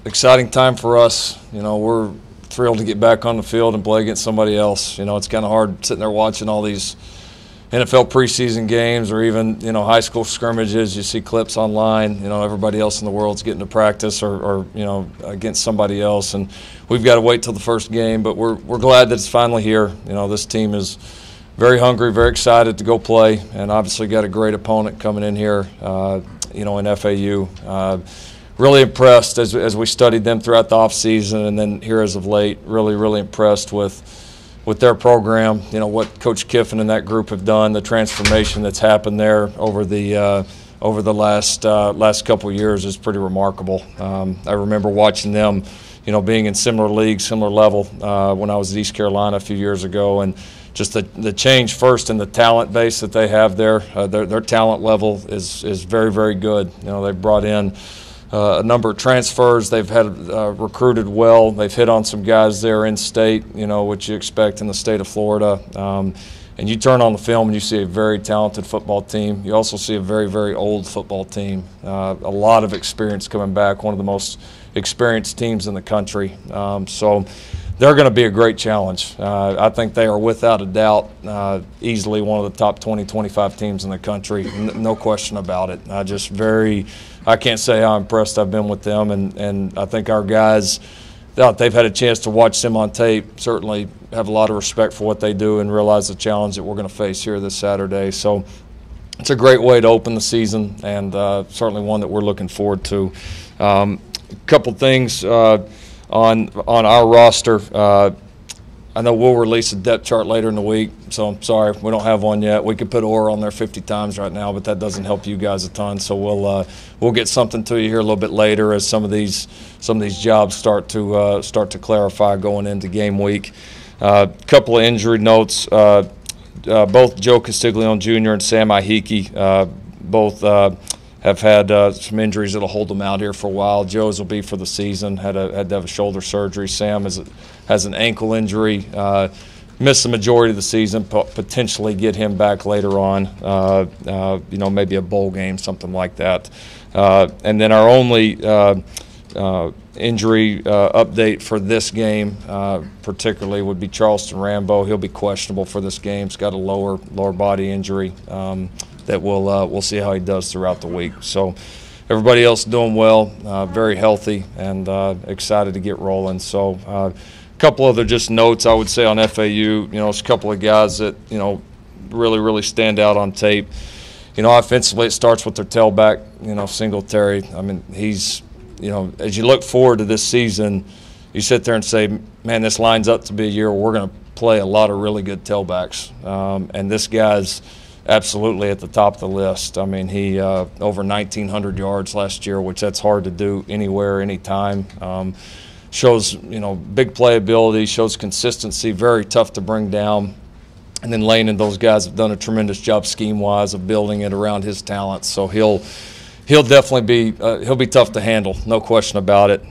exciting time for us. You know, we're thrilled to get back on the field and play against somebody else. You know, it's kind of hard sitting there watching all these NFL preseason games or even, you know, high school scrimmages. You see clips online, you know, everybody else in the world's getting to practice or you know, against somebody else. And we've got to wait till the first game, but we're glad that it's finally here. You know, this team is very hungry, very excited to go play, and obviously got a great opponent coming in here, you know, in FAU. Really impressed as we studied them throughout the offseason and then here as of late, really impressed with their program. You know, what Coach Kiffin and that group have done, the transformation that's happened there over the last couple of years is pretty remarkable. I remember watching them, you know, being in similar leagues, similar level when I was at East Carolina a few years ago, and just the change first in the talent base that they have there. Their talent level is very good. You know, they've brought in a number of transfers. They've had recruited well. They've hit on some guys there in state, you know, which you expect in the state of Florida. And you turn on the film and you see a very talented football team. You also see a very old football team. A lot of experience coming back, one of the most experienced teams in the country. So they're going to be a great challenge. I think they are without a doubt easily one of the top 20-25 teams in the country. No question about it. I can't say how impressed I've been with them, and I think our guys, they've had a chance to watch them on tape, certainly have a lot of respect for what they do and realize the challenge that we're going to face here this Saturday. So it's a great way to open the season, and certainly one that we're looking forward to. A couple things on our roster. I know we'll release a depth chart later in the week, so I'm sorry we don't have one yet. We could put Orr on there 50 times right now, but that doesn't help you guys a ton. So we'll get something to you here a little bit later as some of these jobs start to clarify going into game week. Couple of injury notes. Both Joe Castiglione Jr. and Sam Ihiki both have had some injuries that'll hold them out here for a while. Joe's will be for the season. Had to have a shoulder surgery. Sam has an ankle injury. Missed the majority of the season. Potentially get him back later on. You know, maybe a bowl game, something like that. And then our only injury update for this game, particularly, would be Charleston Rambo. He'll be questionable for this game. He's got a lower body injury. That we'll see how he does throughout the week. So everybody else doing well, very healthy, and excited to get rolling. So a couple other just notes I would say on FAU. You know, it's a couple of guys that, you know, really stand out on tape. You know, offensively it starts with their tailback, you know, Singletary. I mean, he's, you know, as you look forward to this season, you sit there and say, man, this lines up to be a year where we're going to play a lot of really good tailbacks. And this guy's absolutely at the top of the list. I mean, he over 1,900 yards last year, which that's hard to do anywhere, anytime. Shows, you know, big playability, shows consistency, very tough to bring down. And then Lane and those guys have done a tremendous job scheme-wise of building it around his talents. So he'll definitely be he'll be tough to handle, no question about it.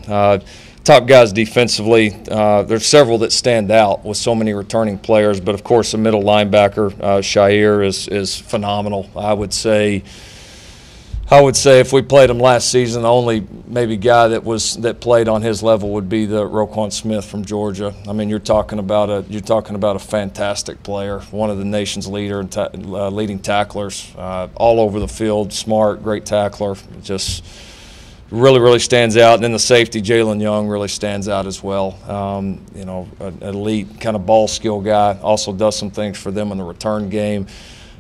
Top guys defensively, there's several that stand out with so many returning players, but of course the middle linebacker, Shair, is phenomenal. I would say if we played him last season, the only maybe guy that played on his level would be the Roquan Smith from Georgia. I mean, you're talking about a fantastic player, one of the nation's leading tacklers, all over the field, smart, great tackler, just really stands out. And then the safety, Jalen Young, really stands out as well. You know, an elite kind of ball skill guy, also does some things for them in the return game.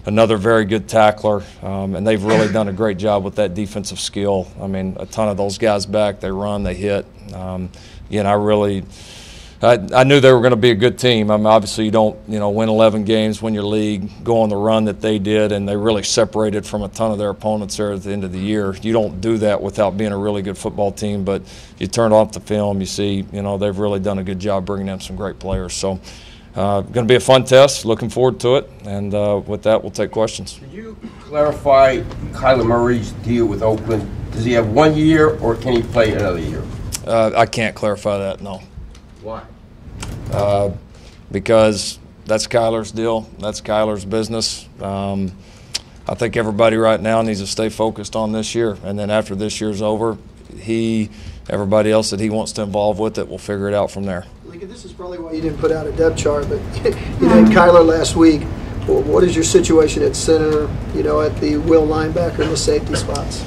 Another very good tackler, and they've really done a great job with that defensive skill. I mean, a ton of those guys back, they run, they hit. Again, I knew they were going to be a good team. I mean, obviously you don't, you know, win 11 games, win your league, go on the run that they did, and they really separated from a ton of their opponents there at the end of the year. You don't do that without being a really good football team, but you turn off the film, you see, you know, they've really done a good job bringing in some great players. So going to be a fun test, looking forward to it, and with that we'll take questions. Can you clarify Kyler Murray's deal with Oakland? Does he have 1 year or can he play another year? I can't clarify that, no. Why? Because that's Kyler's deal. That's Kyler's business. I think everybody right now needs to stay focused on this year. And then after this year's over, he everybody else that he wants to involve with it, we'll figure it out from there. Lincoln, this is probably why you didn't put out a depth chart, but you had Kyler last week. Well, what is your situation at center, at the will linebacker and the safety spots?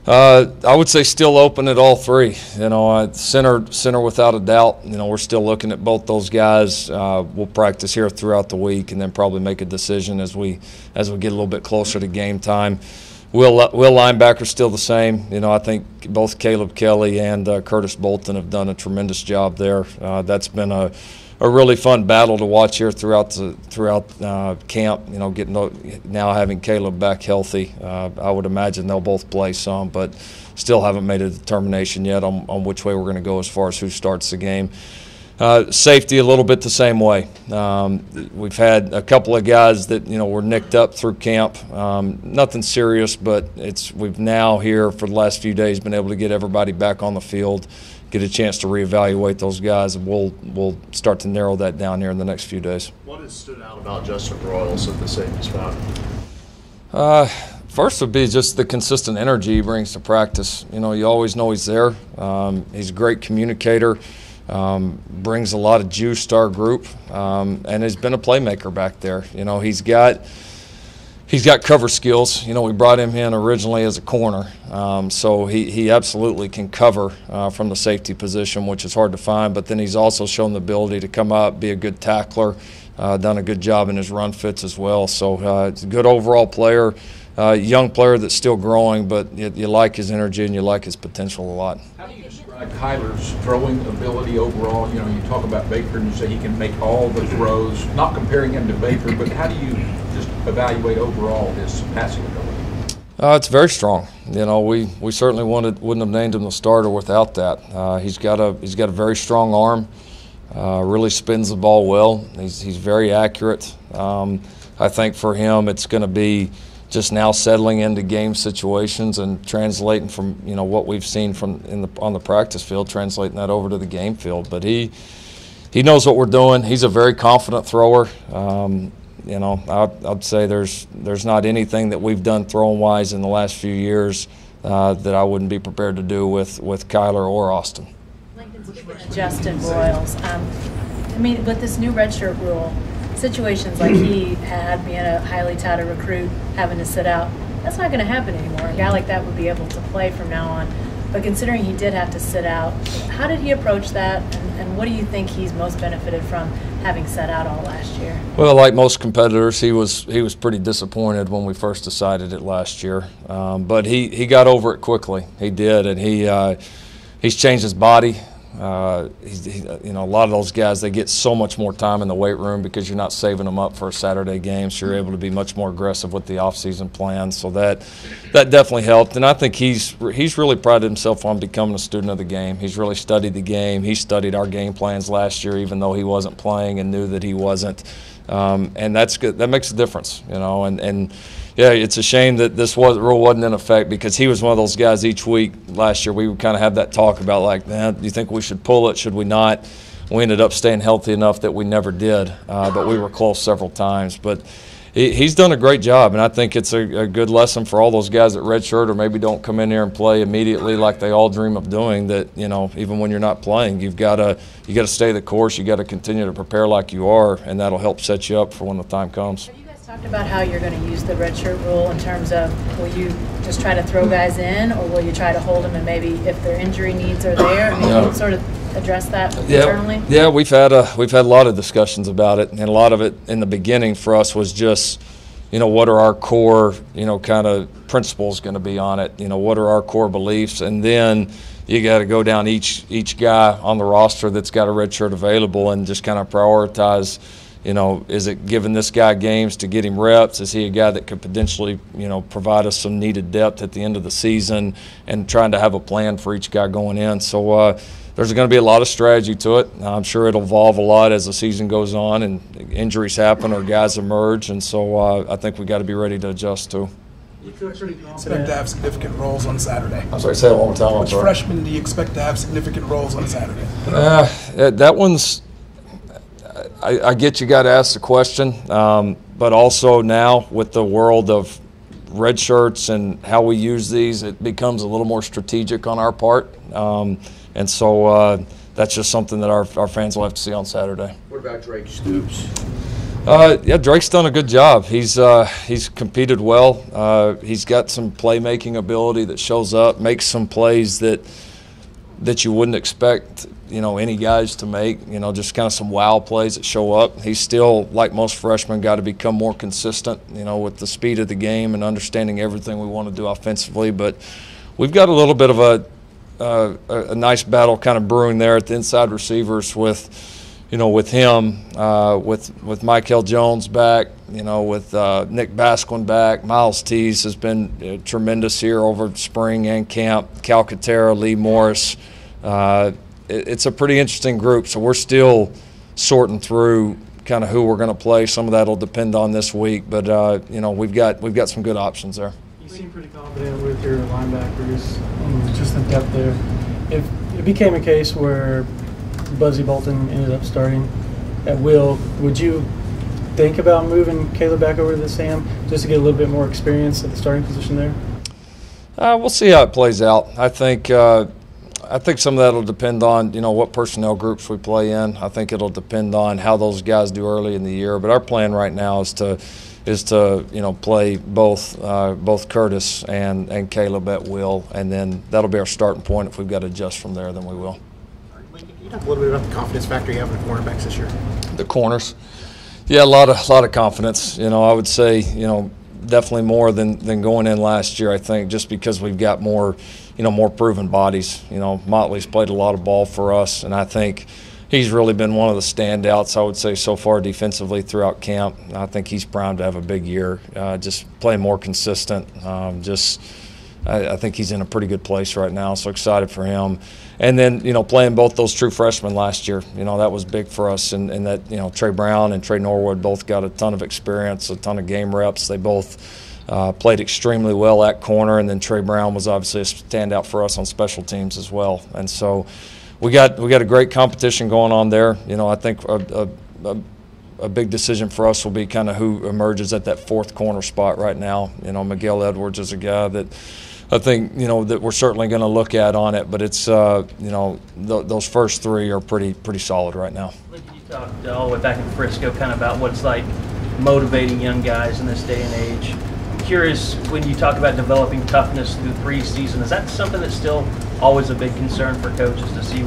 I would say still open at all three. Center without a doubt. We're still looking at both those guys. We'll practice here throughout the week and then probably make a decision as we get a little bit closer to game time. Will linebacker still the same. I think both Caleb Kelly and Curtis Bolton have done a tremendous job there. That's been a really fun battle to watch here throughout camp. Now having Caleb back healthy, I would imagine they'll both play some, but still haven't made a determination yet on which way we're going to go as far as who starts the game. Safety a little bit the same way. We've had a couple of guys that were nicked up through camp. Nothing serious, but we've now here for the last few days been able to get everybody back on the field, get a chance to reevaluate those guys, and we'll start to narrow that down here in the next few days. What has stood out about Justin Broyles at the safety spot? First would be just the consistent energy he brings to practice. You always know he's there. He's a great communicator. Brings a lot of juice to our group, and has been a playmaker back there. He's got cover skills. We brought him in originally as a corner, so he absolutely can cover from the safety position, which is hard to find. But then he's also shown the ability to come up, be a good tackler, done a good job in his run fits as well. So it's a good overall player, young player that's still growing, but you like his energy and you like his potential a lot. How do you describe Kyler's throwing ability overall? You talk about Baker and you say he can make all the throws, not comparing him to Baker, but how do you just evaluate overall his passing ability? It's very strong. We certainly wouldn't have named him the starter without that. He's got a very strong arm. Really spins the ball well. He's very accurate. I think for him it's going to be just now settling into game situations and translating from what we've seen on the practice field, translating that over to the game field. But he knows what we're doing. He's a very confident thrower. I'd say there's not anything that we've done throwing wise in the last few years that I wouldn't be prepared to do with Kyler or Austin. Lincoln, speaking of Justin Broyles, with this new redshirt rule, situations like he had, being a highly touted recruit, having to sit out, that's not going to happen anymore. A guy like that would be able to play from now on. But considering he did have to sit out, how did he approach that, and what do you think he's most benefited from having sat out all last year? Well, like most competitors, he was pretty disappointed when we first decided it last year. But he got over it quickly. He did, and he's changed his body. A lot of those guys, they get so much more time in the weight room because you're not saving them up for a Saturday game, so you're able to be much more aggressive with the off-season plan. So that definitely helped, and I think he's really prided himself on becoming a student of the game. He's really studied the game. He studied our game plans last year, even though he wasn't playing and knew that he wasn't, and that's good. That makes a difference, and. Yeah, it's a shame that this rule wasn't in effect because he was one of those guys each week last year. We would kind of have that talk about like, man, do you think we should pull it? Should we not? We ended up staying healthy enough that we never did, but we were close several times. But he's done a great job, and I think it's a good lesson for all those guys that redshirt or maybe don't come in here and play immediately like they all dream of doing. That even when you're not playing, you got to stay the course. You got to continue to prepare like you are, and that'll help set you up for when the time comes. Talked about how you're going to use the redshirt rule in terms of, will you just try to throw guys in, or will you try to hold them and maybe if their injury needs are there, maybe sort of address that internally? Yeah, we've had a lot of discussions about it, and a lot of it in the beginning for us was just, what are our core, kind of principles going to be on it? What are our core beliefs, and then you got to go down each guy on the roster that's got a red shirt available and just kind of prioritize. Is it giving this guy games to get him reps? Is he a guy that could potentially, provide us some needed depth at the end of the season, and trying to have a plan for each guy going in? So there's going to be a lot of strategy to it. I'm sure it'll evolve a lot as the season goes on and injuries happen or guys emerge, and so I think we got to be ready to adjust too. Expect to have significant roles on Saturday. I'm sorry, say it one more time. Which freshmen do you expect to have significant roles on Saturday? That one's. I get you got to ask the question, but also now with the world of red shirts and how we use these, it becomes a little more strategic on our part. And so that's just something that our fans will have to see on Saturday. What about Drake Stoops? Yeah, Drake's done a good job. He's competed well. He's got some playmaking ability that shows up, makes some plays that you wouldn't expect, any guys to make. Just kind of some wow plays that show up. He's still, like most freshmen, got to become more consistent, with the speed of the game and understanding everything we want to do offensively. But we've got a little bit of a nice battle kind of brewing there at the inside receivers with him, with Michael Jones back, with Nick Basquin back. Miles Tees has been tremendous here over spring and camp. Calcaterra, Lee Morris. It's a pretty interesting group, so we're still sorting through kind of who we're going to play. Some of that will depend on this week, but we've got some good options there. You seem pretty confident with your linebackers and just the depth there. If it became a case where Buzzy Bolton ended up starting at will, would you think about moving Caleb back over to Sam just to get a little bit more experience at the starting position there? We'll see how it plays out. I think some of that will depend on what personnel groups we play in. I think it'll depend on how those guys do early in the year. But our plan right now is to play both Curtis and Caleb at will, and then that'll be our starting point. If we've got to adjust from there, then we will. Can you talk a little bit about the confidence factor you have in the cornerbacks this year? The corners, yeah, a lot of confidence. I would say definitely more than going in last year. I think just because we've got more proven bodies. Motley's played a lot of ball for us, and I think he's really been one of the standouts, I would say, so far defensively throughout camp. I think he's primed to have a big year, just playing more consistent. I think he's in a pretty good place right now, so excited for him. And then, playing both those true freshmen last year, that was big for us. And that, Trey Brown and Trey Norwood both got a ton of experience, a ton of game reps. They both played extremely well at corner, and then Trey Brown was obviously a standout for us on special teams as well. And so we got a great competition going on there. I think a big decision for us will be kind of who emerges at that fourth corner spot right now. Miguel Edwards is a guy that I think that we're certainly going to look at on it, but it's those first three are pretty solid right now. You talked all the way back in Frisco kind of about what it's like motivating young guys in this day and age. Curious, when you talk about developing toughness through preseason, is that something that's still always a big concern for coaches to see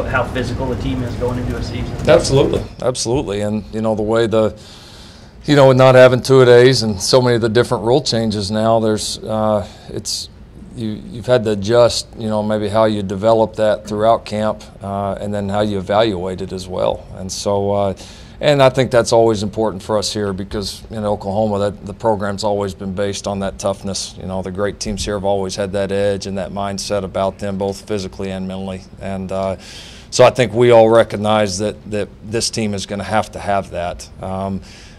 how physical the team is going into a season? Absolutely. And the way with not having two-a-days and so many of the different rule changes now, there's you've had to adjust maybe how you develop that throughout camp, and then how you evaluate it as well. And so and I think that's always important for us here, because in Oklahoma the program's always been based on that toughness. The great teams here have always had that edge and that mindset about them, both physically and mentally. And so I think we all recognize that this team is going to have that.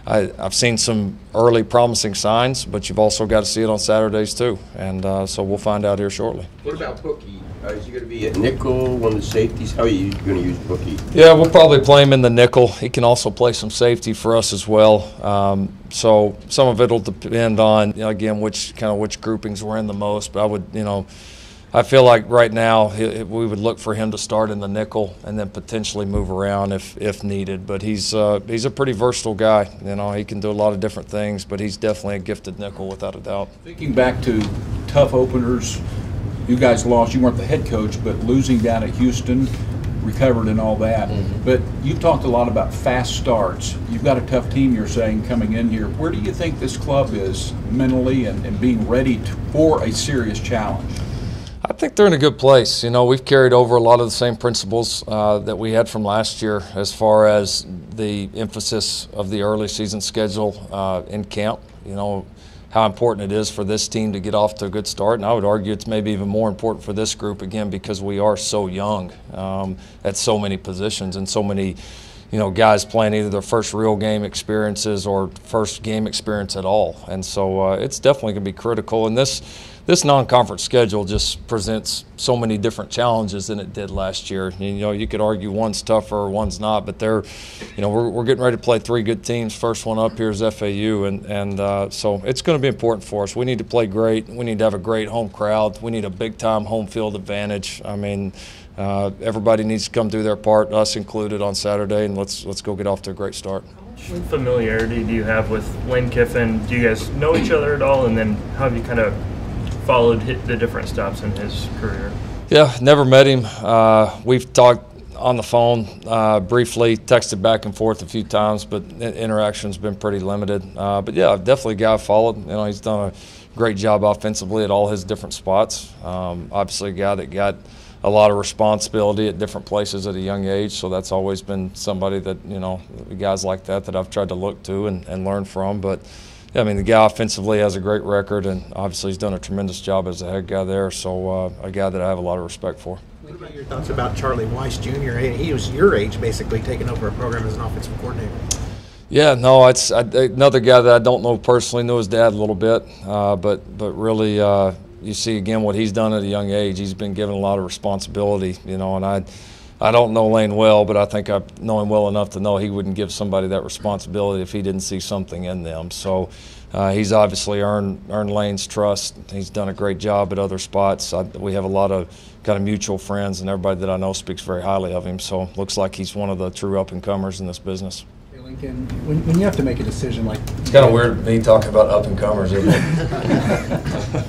I've seen some early promising signs, but you've also got to see it on Saturdays too. And so we'll find out here shortly. What about Bookie? Is he going to be at nickel, one of the safeties? How are you going to use Bookie? Yeah, we'll probably play him in the nickel. He can also play some safety for us as well. So some of it will depend on, again, which groupings we're in the most. But I feel like right now we would look for him to start in the nickel and then potentially move around if needed. But he's a pretty versatile guy. He can do a lot of different things, but he's definitely a gifted nickel without a doubt. Thinking back to tough openers, you guys lost. You weren't the head coach, but losing down at Houston, recovered and all that. Mm-hmm. But you talked a lot about fast starts. You've got a tough team, you're saying, coming in here. Where do you think this club is mentally and being ready for a serious challenge? I think they're in a good place. We've carried over a lot of the same principles that we had from last year, as far as the emphasis of the early season schedule in camp. How important it is for this team to get off to a good start. And I would argue it's maybe even more important for this group, again, because we are so young at so many positions, and so many guys playing either their first real game experiences or first game experience at all. And so it's definitely going to be critical. And this this non-conference schedule just presents so many different challenges than it did last year. You know, you could argue one's tougher, one's not, but we're getting ready to play 3 good teams. First one up here is FAU, and so it's going to be important for us. We need to play great. We need to have a great home crowd. We need a big-time home field advantage. I mean, everybody needs to come do their part, us included, on Saturday, and let's go get off to a great start. How much familiarity do you have with Lane Kiffin? Do you guys know each other at all? And then how have you kind of followed the different stops in his career? Yeah, never met him. We've talked on the phone briefly, texted back and forth a few times, but interaction's been pretty limited. But yeah, definitely a guy I followed. You know, he's done a great job offensively at all his different spots. Obviously a guy that got a lot of responsibility at different places at a young age, so that's always been somebody that, you know, guys like that I've tried to look to and learn from. But yeah, I mean, the guy offensively has a great record, and obviously he's done a tremendous job as a head guy there, so a guy that I have a lot of respect for. What about your thoughts about Charlie Weis Jr.? He was your age, basically, taking over a program as an offensive coordinator. Yeah, no, it's another guy that I don't know personally. Knew his dad a little bit, but really you see again what he's done at a young age. He's been given a lot of responsibility, you know, and I don't know Lane well, but I think I know him well enough to know he wouldn't give somebody that responsibility if he didn't see something in them. So he's obviously earned Lane's trust. He's done a great job at other spots. We have a lot of kind of mutual friends, and everybody that I know speaks very highly of him. So looks like he's one of the true up-and-comers in this business. Hey, Lincoln, when you have to make a decision like... It's kind of weird me talking about up-and-comers, isn't it?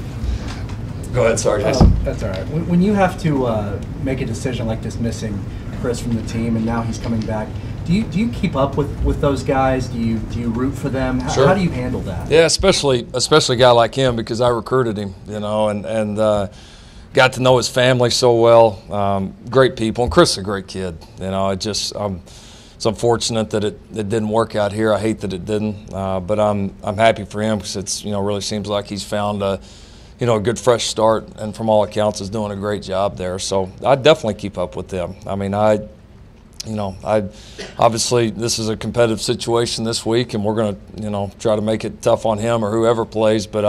Go ahead, sorry, Jason. That's all right. When you have to make a decision like dismissing Chris from the team and now he's coming back, do you keep up with those guys? Do you root for them? Sure. How do you handle that? Yeah, especially a guy like him, because I recruited him, you know, and got to know his family so well. Great people, and Chris is a great kid. You know, it's unfortunate that it didn't work out here. I hate that it didn't, but I'm happy for him, because it's, you know, really seems like he's found a good fresh start, and from all accounts is doing a great job there. So I definitely keep up with them. I mean, I obviously this is a competitive situation this week, and we're going to, you know, try to make it tough on him or whoever plays, but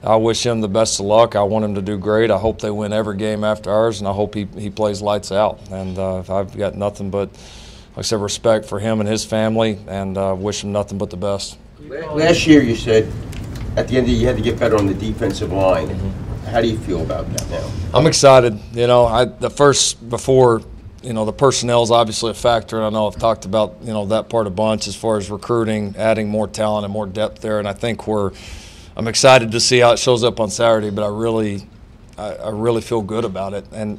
I wish him the best of luck. I want him to do great. I hope they win every game after ours, and I hope he plays lights out. And I've got nothing but, like I said, respect for him and his family, and wish him nothing but the best. Last year you said at the end of the year you had to get better on the defensive line. Mm-hmm. How do you feel about that now? I'm excited. You know, before, you know, the personnel is obviously a factor, and I know I've talked about, you know, that part a bunch as far as recruiting, adding more talent and more depth there, and I think I'm excited to see how it shows up on Saturday, but I really feel good about it. And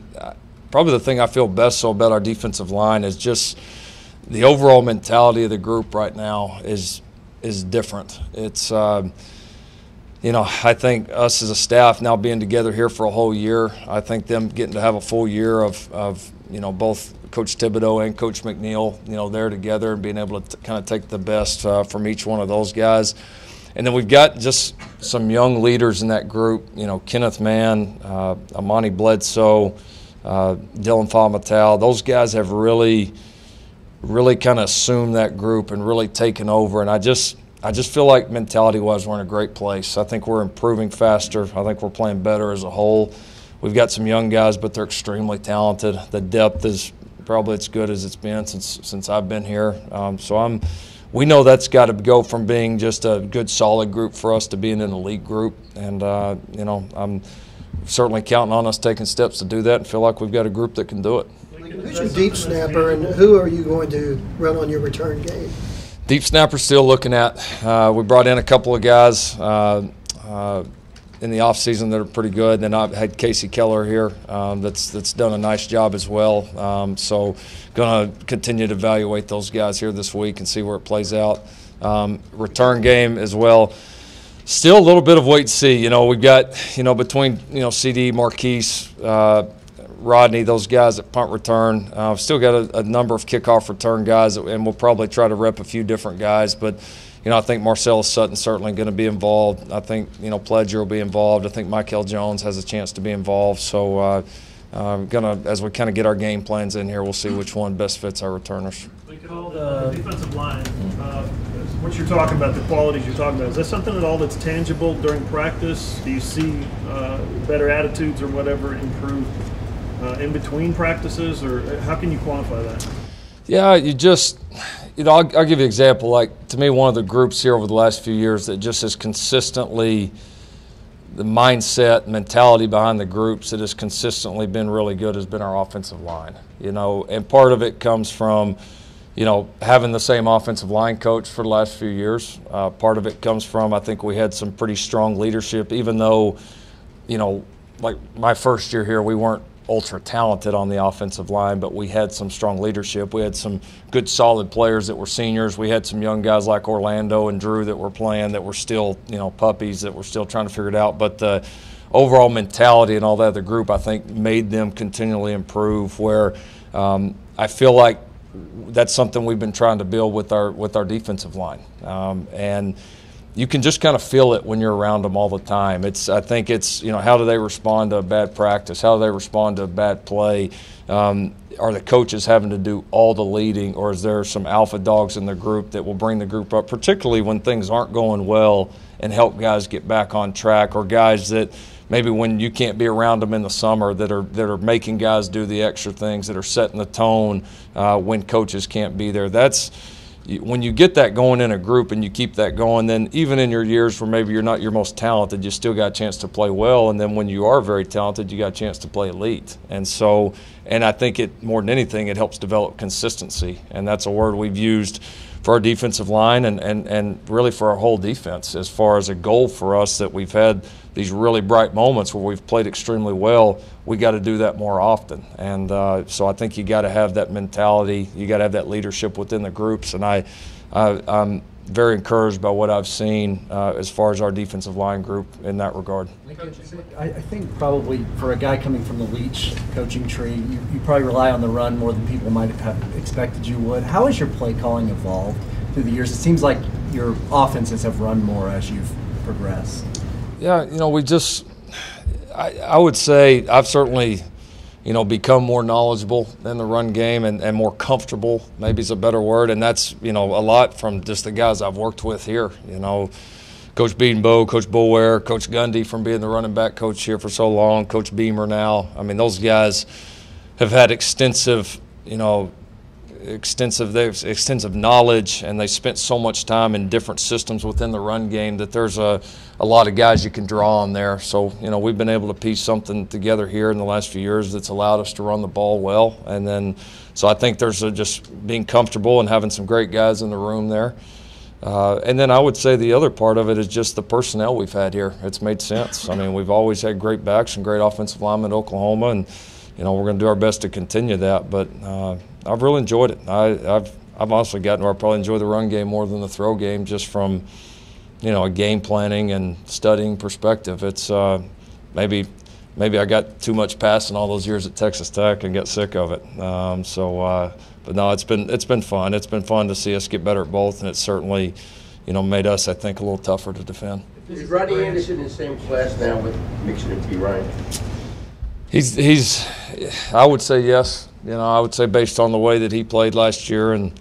probably the thing I feel best so about our defensive line is just the overall mentality of the group right now is different. It's you know, I think us as a staff now being together here for a whole year, I think them getting to have a full year of you know, both Coach Thibodeau and Coach McNeil, you know, there together, and being able to kind of take the best from each one of those guys. And then we've got just some young leaders in that group, you know, Kenneth Mann, Amani Bledsoe, Dylan Famatal. Those guys have really kind of assumed that group and really taken over. And I just feel like mentality-wise we're in a great place. I think we're improving faster. I think we're playing better as a whole. We've got some young guys, but they're extremely talented. The depth is probably as good as it's been since I've been here. So we know that's got to go from being just a good, solid group for us to being an elite group. And, you know, I'm certainly counting on us taking steps to do that, and feel like we've got a group that can do it. Who's your deep snapper, and who are you going to run on your return game? Deep snapper still looking at. We brought in a couple of guys in the offseason that are pretty good. Then I've had Casey Keller here that's done a nice job as well. So going to continue to evaluate those guys here this week and see where it plays out. Return game as well. Still a little bit of wait and see. You know, we've got, you know, between, you know, CD, Marquise, Rodney, those guys at punt return. We've still got a number of kickoff return guys, and we'll probably try to rep a few different guys. But, you know, I think Marcellus Sutton's certainly going to be involved. I think, you know, Pledger will be involved. I think Michael Jones has a chance to be involved. So as we kind of get our game plans in here, we'll see which one best fits our returners. The defensive line, what you're talking about, the qualities you're talking about, is that something at all that's tangible during practice? Do you see better attitudes or whatever improve in between practices, or how can you quantify that? Yeah, I'll give you an example. Like, to me, one of the groups here over the last few years that just has consistently, the mindset, mentality behind the groups that has consistently been really good has been our offensive line. And part of it comes from, having the same offensive line coach for the last few years. Part of it comes from, I think we had some pretty strong leadership, even though, like my first year here, we weren't ultra talented on the offensive line, but we had some strong leadership. We had some good solid players that were seniors. We had some young guys like Orlando and Drew that were playing that were still, puppies that were still trying to figure it out. But the overall mentality and all that, the group, I think, made them continually improve, where I feel like that's something we've been trying to build with our defensive line. And you can just kind of feel it when you're around them all the time. I think it's how do they respond to a bad practice? How do they respond to a bad play? Are the coaches having to do all the leading, or is there some alpha dogs in the group that will bring the group up, particularly when things aren't going well, and help guys get back on track, or guys that maybe when you can't be around them in the summer that are making guys do the extra things, that are setting the tone when coaches can't be there. When you get that going in a group and you keep that going, then even in your years where maybe you're not your most talented, you still got a chance to play well. And then when you are very talented, you got a chance to play elite. And I think it, more than anything, it helps develop consistency. And that's a word we've used for our defensive line and really for our whole defense, as far as a goal for us, that we've had these really bright moments where we've played extremely well. We got to do that more often. And so I think you got to have that mentality. You got to have that leadership within the groups. And I'm very encouraged by what I've seen as far as our defensive line group in that regard. I think probably for a guy coming from the Leach coaching tree, you probably rely on the run more than people might have expected you would. How has your play calling evolved through the years? It seems like your offenses have run more as you've progressed. Yeah, I would say I've certainly, become more knowledgeable in the run game and more comfortable, maybe is a better word. And that's, a lot from just the guys I've worked with here. Coach Beadenbow, Coach Boulware, Coach Gundy from being the running back coach here for so long, Coach Beamer now. I mean, those guys have had extensive knowledge, and they spent so much time in different systems within the run game that there's a lot of guys you can draw on there. So, we've been able to piece something together here in the last few years that's allowed us to run the ball well. And then, so I think there's just being comfortable and having some great guys in the room there. And then I would say the other part of it is just the personnel we've had here. It's made sense. I mean, we've always had great backs and great offensive linemen in Oklahoma, and, we're going to do our best to continue that. But I've really enjoyed it. I've honestly gotten where I probably enjoy the run game more than the throw game, just from, a game planning and studying perspective. It's maybe I got too much passing all those years at Texas Tech and got sick of it. But no, it's been fun. It's been fun to see us get better at both, and it's certainly, made us, I think, a little tougher to defend. Is Rodney Anderson in the same class now with Mixon and P. Ryan? He's I would say yes. I would say based on the way that he played last year and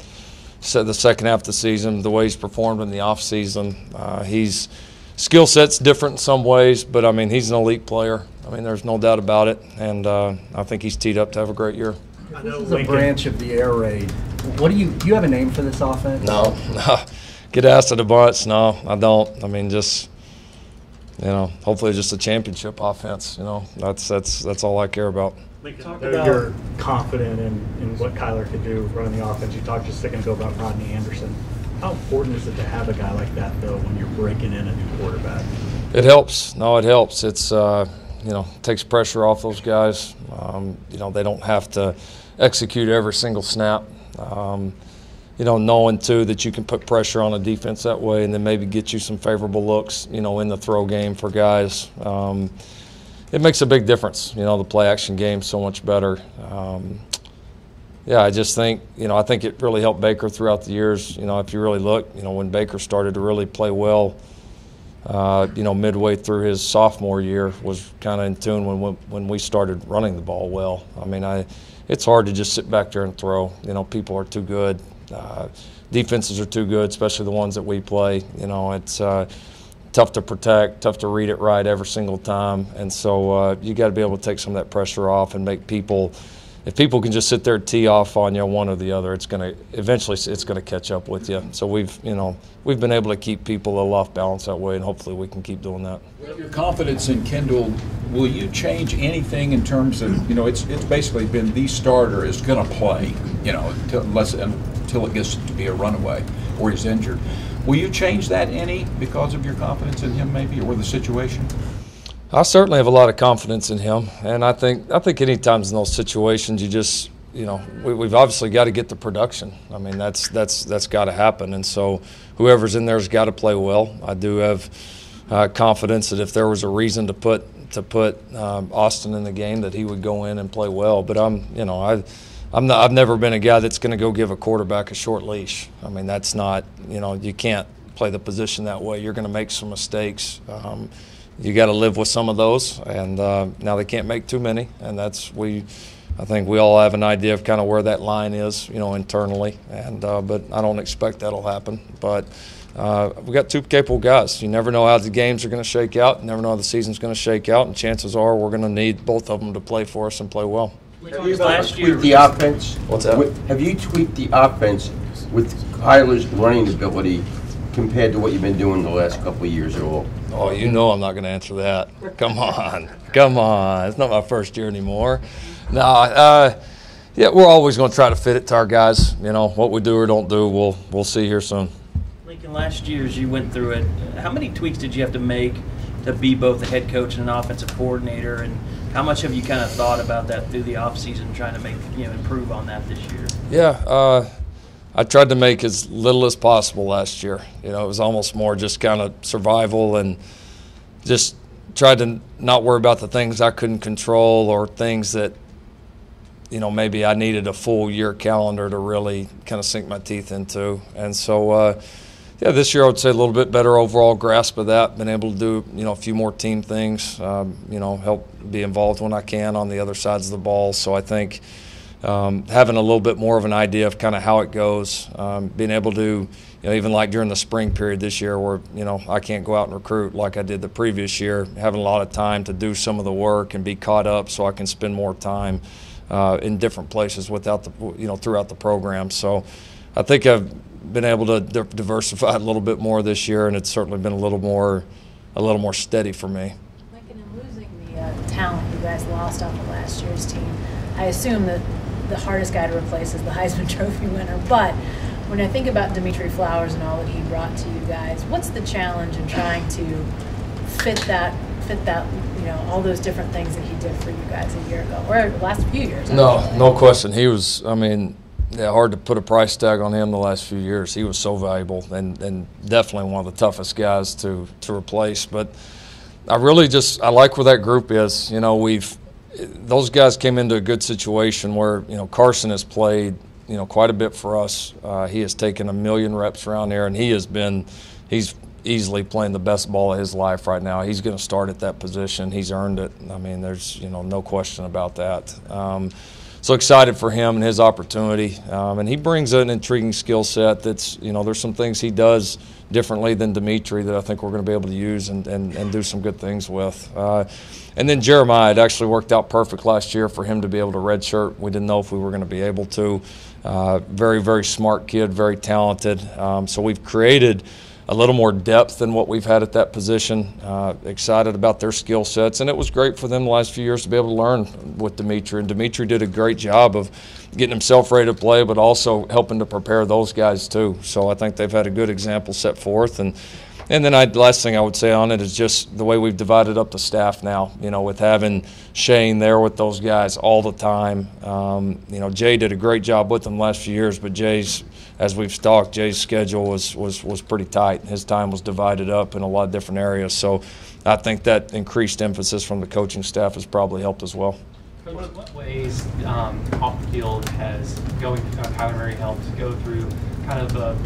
said the second half of the season, the way he's performed in the off season, he's skill set's different in some ways, but I mean, he's an elite player. I mean, there's no doubt about it, and I think he's teed up to have a great year. This is a branch of the air raid. Do you have a name for this offense? No. Get asked it a bunch. No, I don't. I mean, just hopefully just a championship offense. That's all I care about. You're confident in what Kyler could do running the offense. You talked just a second ago about Rodney Anderson. How important is it to have a guy like that, though, when you're breaking in a new quarterback? It helps. No, it helps. It's takes pressure off those guys. They don't have to execute every single snap. Knowing too that you can put pressure on a defense that way, and then maybe get you some favorable looks, in the throw game for guys. It makes a big difference. The play action game's so much better. I just think, I think it really helped Baker throughout the years. If you really look, when Baker started to really play well, midway through his sophomore year, was kind of in tune when we started running the ball well. I mean, it's hard to just sit back there and throw. People are too good. defenses are too good, especially the ones that we play. You know, it's tough to protect, tough to read it right every single time, and so you got to be able to take some of that pressure off and make people. If people can just sit there and tee off on you one or the other, it's going to eventually catch up with you. So we've been able to keep people a little off balance that way, and hopefully we can keep doing that. Well, your confidence in Kendall, will you change anything in terms of, you know, it's basically been the starter is going to play, you know, until it gets to be a runaway or he's injured. Will you change that any because of your confidence in him, maybe, or the situation? I certainly have a lot of confidence in him, and I think any times in those situations, you just, you know, we've obviously got to get the production. I mean, that's got to happen, and so whoever's in there's got to play well. I do have confidence that if there was a reason to put Austin in the game, that he would go in and play well. But I've never been a guy that's going to go give a quarterback a short leash. I mean, that's not, you know, you can't play the position that way. You're going to make some mistakes. You got to live with some of those, and now they can't make too many, and I think we all have an idea of kind of where that line is, you know, internally, and but I don't expect that'll happen. But we got two capable guys. You never know how the games are going to shake out. You never know how the season's going to shake out, and chances are we're going to need both of them to play for us and play well. Have you tweaked the offense? What's that? Have you tweaked the offense with Kyler's running ability compared to what you've been doing the last couple of years at all? Oh, you know I'm not going to answer that. Come on. Come on. It's not my first year anymore. No, yeah, we're always going to try to fit it to our guys. You know, what we do or don't do, we'll see here soon. Lincoln, last year as you went through it, how many tweaks did you have to make to be both a head coach and an offensive coordinator, and how much have you kind of thought about that through the offseason, trying to make, you know, improve on that this year? Yeah, I tried to make as little as possible last year. You know, it was almost more just kind of survival, and just tried to not worry about the things I couldn't control or things that, you know, maybe I needed a full year calendar to really kind of sink my teeth into. And so, yeah, this year I would say a little bit better overall grasp of that, been able to do, you know, a few more team things, you know, help be involved when I can on the other sides of the ball. So I think having a little bit more of an idea of kind of how it goes, being able to, you know, even like during the spring period this year where, you know, I can't go out and recruit like I did the previous year, having a lot of time to do some of the work and be caught up so I can spend more time in different places without the, you know, throughout the program. So I think I've been able to diversify a little bit more this year, and it's certainly been a little more steady for me. Lincoln, in losing the talent you guys lost off of last year's team, I assume that the hardest guy to replace is the Heisman Trophy winner. But when I think about Dimitri Flowers and all that he brought to you guys, what's the challenge in trying to fit that, you know, all those different things that he did for you guys a year ago, or the last few years? No question. He was, I mean, yeah, hard to put a price tag on him the last few years. He was so valuable and definitely one of the toughest guys to replace. But I like where that group is. You know, those guys came into a good situation where, you know, Carson has played, you know, quite a bit for us. He has taken 1 million reps around there, and he's easily playing the best ball of his life right now. He's going to start at that position. He's earned it. I mean, there's, you know, no question about that. So excited for him and his opportunity. And he brings an intriguing skill set that's, you know, there's some things he does differently than Dimitri that I think we're going to be able to use and do some good things with. And then Jeremiah, it actually worked out perfect last year for him to be able to redshirt. We didn't know if we were going to be able to. Very, very smart kid, very talented. So we've created a little more depth than what we've had at that position. Excited about their skill sets, and it was great for them the last few years to be able to learn with Dimitri. And Dimitri did a great job of getting himself ready to play, but also helping to prepare those guys too. So I think they've had a good example set forth. And then the last thing I would say on it is just the way we've divided up the staff now, you know, with having Shane there with those guys all the time. You know, Jay did a great job with them the last few years, but as we've talked, Jay's schedule was pretty tight. His time was divided up in a lot of different areas. So I think that increased emphasis from the coaching staff has probably helped as well. What ways off the field has Kyler Murray helped go through kind of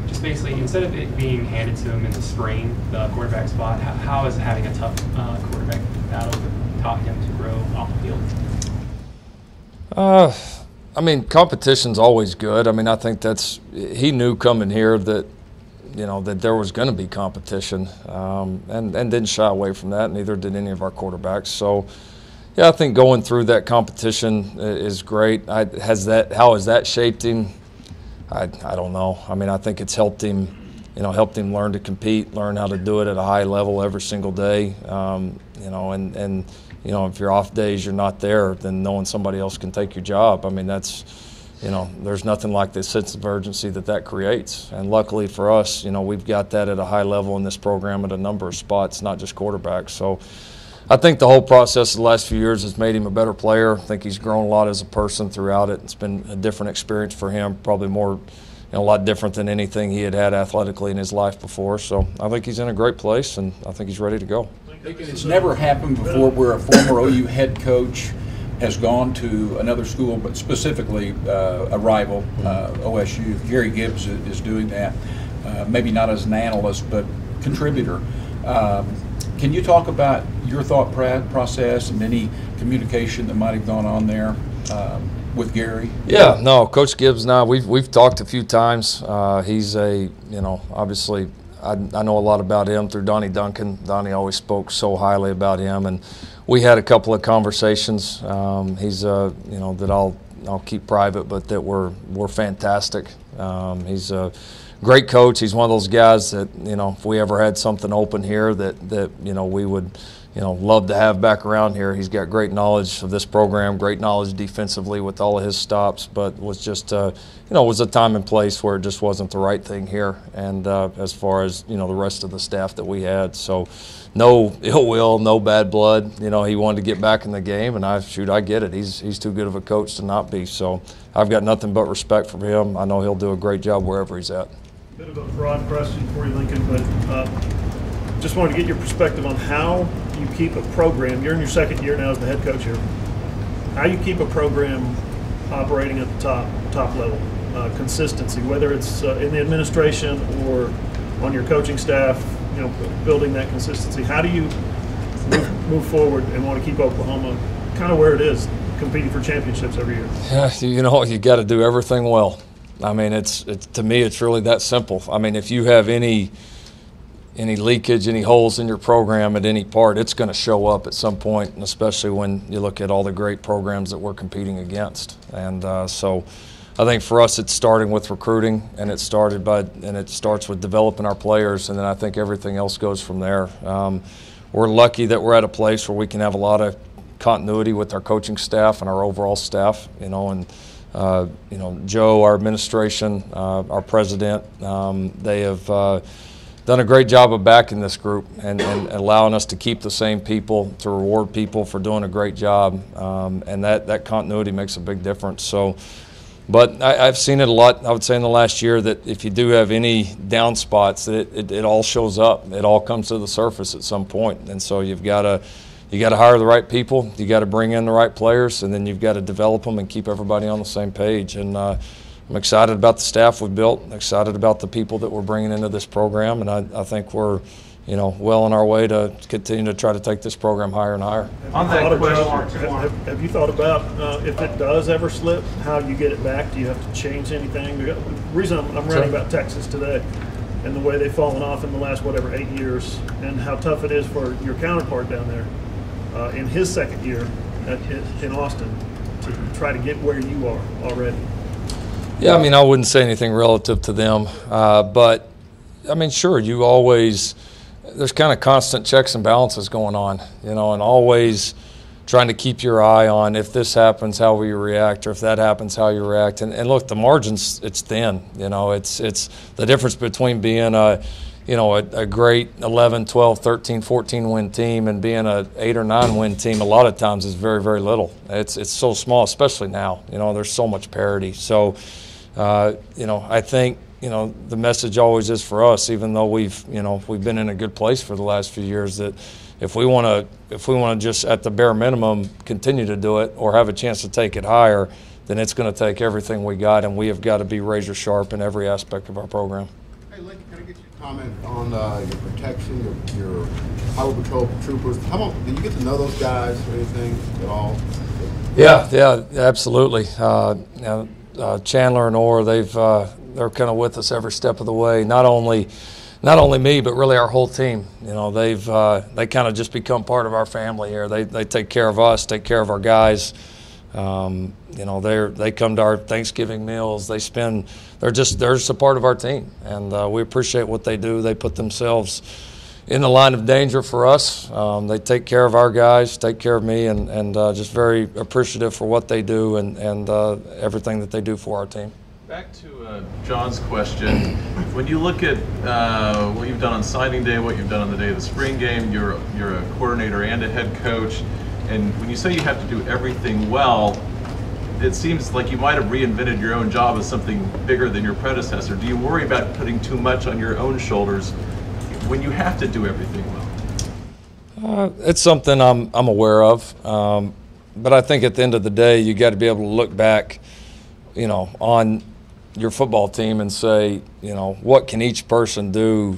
just basically, instead of it being handed to him in the spring, the quarterback spot, how is having a tough quarterback battle taught him to grow off the field? I mean, competition's always good. I mean, I think he knew coming here that, that there was going to be competition, and didn't shy away from that. Neither did any of our quarterbacks. So, yeah, I think going through that competition is great. How has that shaped him? I don't know. I mean, I think it's helped him, learn to compete, learn how to do it at a high level every single day. If you're off days, you're not there, then knowing somebody else can take your job. I mean, there's nothing like the sense of urgency that creates. And luckily for us, we've got that at a high level in this program at a number of spots, not just quarterbacks. So I think the whole process of the last few years has made him a better player. I think he's grown a lot as a person throughout it. It's been a different experience for him, probably more, a lot different than anything he had athletically in his life before. So I think he's in a great place, and I think he's ready to go. It's never happened before where a former OU head coach has gone to another school, but specifically a rival, OSU. Gary Gibbs is doing that, maybe not as an analyst, but contributor. Can you talk about your thought process and any communication that might have gone on there with Gary? Yeah, no, Coach Gibbs and I, we've talked a few times. He's obviously, I know a lot about him through Donnie Duncan. Donnie always spoke so highly about him, and we had a couple of conversations. He's that I'll keep private, but that were fantastic. He's a great coach. He's one of those guys that if we ever had something open here that we would love to have back around here. He's got great knowledge of this program, great knowledge defensively with all of his stops, but was just was a time and place where it just wasn't the right thing here. And as far as the rest of the staff that we had, so no ill will, no bad blood. He wanted to get back in the game, and I get it. He's too good of a coach to not be. So I've got nothing but respect for him. I know he'll do a great job wherever he's at. Bit of a broad question for you, Lincoln, but just wanted to get your perspective on how you keep a program. You're in your second year now as the head coach here. How you keep a program operating at the top level, consistency, whether it's in the administration or on your coaching staff, building that consistency. How do you move forward and want to keep Oklahoma kind of where it is, competing for championships every year? Yeah, you got to do everything well. I mean, it's to me, it's really that simple. I mean, if you have any leakage, any holes in your program at any part, it's going to show up at some point, and especially when you look at all the great programs that we're competing against. And so I think for us it's starting with recruiting, and it starts with developing our players, and then I think everything else goes from there. We're lucky that we're at a place where we can have a lot of continuity with our coaching staff and our overall staff, and Joe, our administration, our president, they have done a great job of backing this group and allowing us to keep the same people, to reward people for doing a great job, and that continuity makes a big difference. So, but I've seen it a lot, I would say, in the last year, that if you do have any down spots, that it all shows up. It all comes to the surface at some point, and so you've got to hire the right people, you got to bring in the right players, and then you've got to develop them and keep everybody on the same page. And I'm excited about the staff we've built, excited about the people that we're bringing into this program, and I think we're well on our way to continue to try to take this program higher and higher. On that question, have you thought about if it does ever slip, how you get it back? Do you have to change anything? The reason I'm writing about Texas today and the way they've fallen off in the last 8 years, and how tough it is for your counterpart down there in his second year in Austin to try to get where you are already. Yeah, I mean, I wouldn't say anything relative to them, but I mean, sure, there's kind of constant checks and balances going on, and always trying to keep your eye on, if this happens, how will you react, or if that happens, how you react. And look, the margins, it's thin. It's the difference between being a great 11, 12, 13, 14 win team and being a 8 or 9 win team. A lot of times is very, very little. It's so small, especially now. There's so much parity. So, I think the message always is for us, even though we've been in a good place for the last few years, that if we want to just at the bare minimum continue to do it or have a chance to take it higher, then it's going to take everything we got, and we have got to be razor sharp in every aspect of our program. Hey, Lincoln, can I get your comment on your protection, your Highway Patrol troopers? Did you get to know those guys or anything at all? Yeah, absolutely. Chandler and Orr, they're kind of with us every step of the way. Not only me, but really our whole team. You know, they kind of just become part of our family here. They take care of us, take care of our guys. You know, they come to our Thanksgiving meals. They're just a part of our team, and we appreciate what they do. They put themselves in the line of danger for us. They take care of our guys, take care of me, and just very appreciative for what they do and everything that they do for our team. Back to John's question, when you look at what you've done on signing day, what you've done on the day of the spring game, you're a coordinator and a head coach, and when you say you have to do everything well, it seems like you might have reinvented your own job as something bigger than your predecessor. Do you worry about putting too much on your own shoulders when you have to do everything well? It's something I'm aware of, but I think at the end of the day, you got to be able to look back, you know, on your football team and say, you know, what can each person do,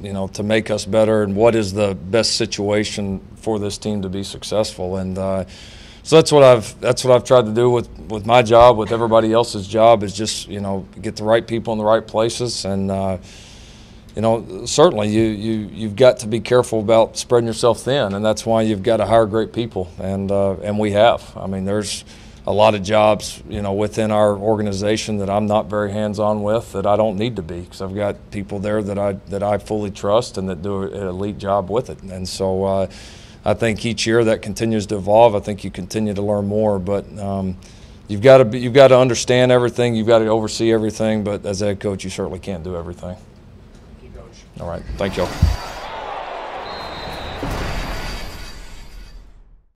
you know, to make us better, and what is the best situation for this team to be successful. And so that's what I've tried to do with my job, with everybody else's job, is just, you know, get the right people in the right places. And you know, certainly you've got to be careful about spreading yourself thin, and that's why you've got to hire great people, and we have. I mean, there's a lot of jobs, you know, within our organization that I'm not very hands-on with, that I don't need to be, because I've got people there that I fully trust and that do an elite job with it. And so I think each year that continues to evolve. I think you continue to learn more, but you've got to understand everything. You've got to oversee everything. But as a head coach, you certainly can't do everything. All right. Thank you all.